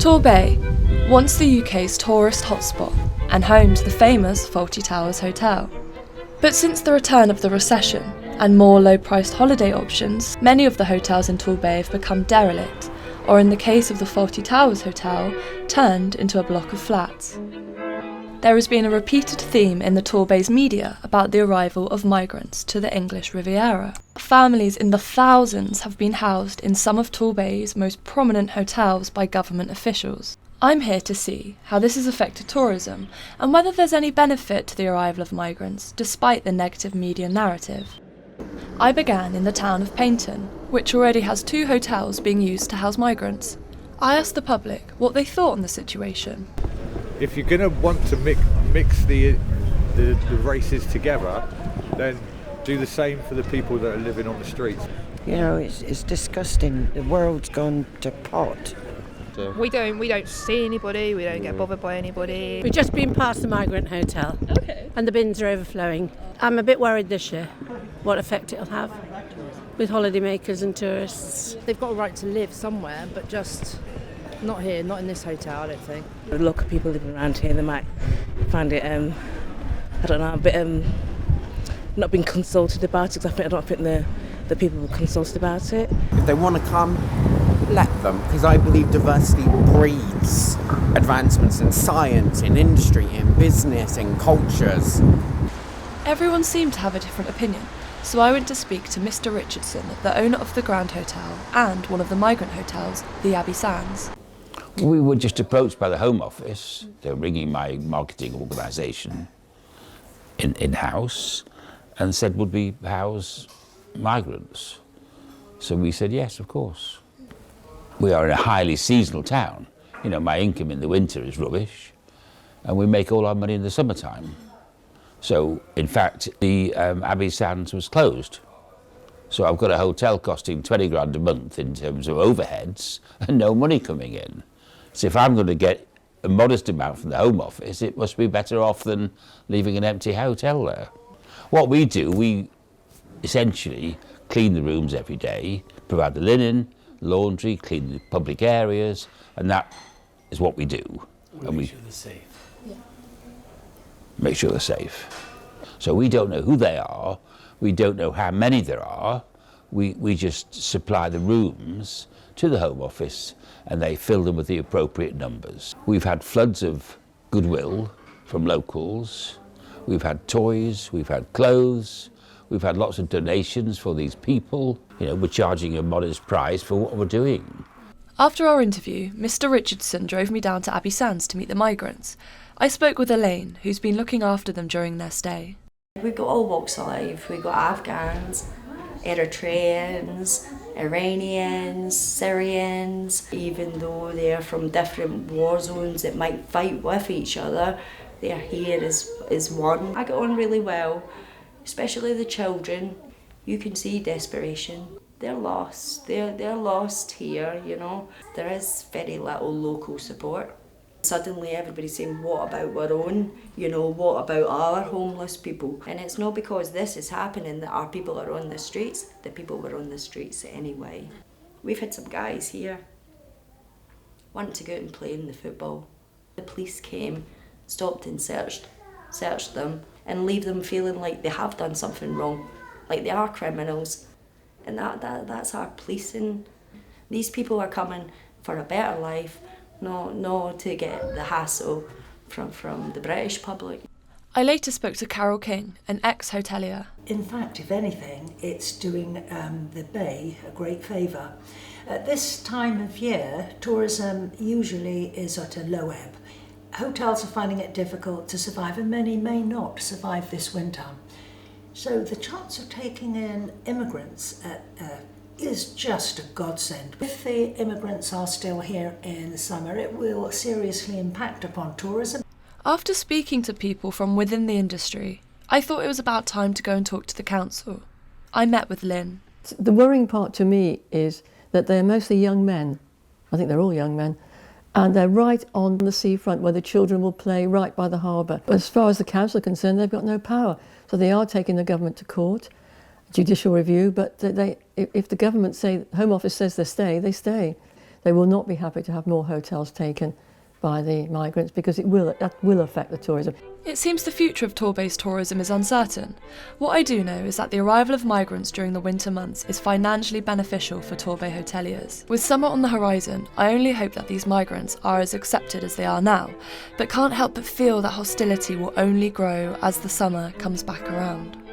Torbay, once the UK's tourist hotspot and home to the famous Fawlty Towers Hotel. But since the return of the recession and more low-priced holiday options, many of the hotels in Torbay have become derelict, or in the case of the Fawlty Towers Hotel, turned into a block of flats. There has been a repeated theme in the Torbay's media about the arrival of migrants to the English Riviera. Families in the thousands have been housed in some of Torbay's most prominent hotels by government officials. I'm here to see how this has affected tourism and whether there's any benefit to the arrival of migrants despite the negative media narrative. I began in the town of Paynton, which already has 2 hotels being used to house migrants. I asked the public what they thought on the situation. If you're going to want to mix the races together, then do the same for the people that are living on the streets. You know, it's disgusting. The world's gone to pot. We don't see anybody, we don't get bothered by anybody. We've just been past the migrant hotel. Okay. And the bins are overflowing. I'm a bit worried this year what effect it'll have with holidaymakers and tourists. They've got a right to live somewhere, but just not here, not in this hotel, I don't think. The local people living around here, they might find it, I don't know, a bit not being consulted about it, because I don't think the people were consulted about it. If they want to come, let them, because I believe diversity breeds advancements in science, in industry, in business, in cultures. Everyone seemed to have a different opinion, so I went to speak to Mr. Richardson, the owner of the Grand Hotel and one of the migrant hotels, the Abbey Sands. We were just approached by the Home Office. They were ringing my marketing organisation in-house and said, would we house migrants? So we said, yes, of course. We are in a highly seasonal town. You know, my income in the winter is rubbish, and we make all our money in the summertime. So, in fact, the Abbey Sands was closed. So I've got a hotel costing 20 grand a month in terms of overheads and no money coming in. So if I'm going to get a modest amount from the Home Office, it must be better off than leaving an empty hotel there. What we do, we essentially clean the rooms every day, provide the linen, laundry, clean the public areas, and that is what we do. And make sure they're safe. Yeah. Make sure they're safe. So we don't know who they are, we don't know how many there are, we just supply the rooms to the Home Office and they fill them with the appropriate numbers. We've had floods of goodwill from locals, we've had toys, we've had clothes, we've had lots of donations for these people. You know, we're charging a modest price for what we're doing. After our interview, Mr. Richardson drove me down to Abbey Sands to meet the migrants. I spoke with Elaine, who's been looking after them during their stay. We've got all walks of life. We've got Afghans, Eritreans, Iranians, Syrians. Even though they're from different war zones that might fight with each other, they're here as one. I get on really well, especially the children. You can see desperation. They're lost. They're lost here, you know. There is very little local support. Suddenly everybody's saying, what about our own? You know, what about our homeless people? And it's not because this is happening that our people are on the streets. The people were on the streets anyway. We've had some guys here wanting to go out and play in the football. The police came, stopped and searched them and leave them feeling like they have done something wrong, like they are criminals. And that's our policing. These people are coming for a better life, not to get the hassle from the British public. I later spoke to Carol King, an ex-hotelier. In fact, if anything, it's doing the Bay a great favour. At this time of year, tourism usually is at a low ebb. Hotels are finding it difficult to survive, and many may not survive this winter. So the chance of taking in immigrants is just a godsend. If the immigrants are still here in the summer, it will seriously impact upon tourism. After speaking to people from within the industry, I thought it was about time to go and talk to the council. I met with Lynn. The worrying part to me is that they're mostly young men. I think they're all young men. And they're right on the seafront where the children will play right by the harbour. But as far as the council are concerned, they've got no power. So they are taking the government to court, judicial review, but if the government Home Office says they stay, they stay. they will not be happy to have more hotels taken by the migrants because that will affect the tourism. It seems the future of Torbay's tourism is uncertain. What I do know is that the arrival of migrants during the winter months is financially beneficial for Torbay hoteliers. With summer on the horizon, I only hope that these migrants are as accepted as they are now, but can't help but feel that hostility will only grow as the summer comes back around.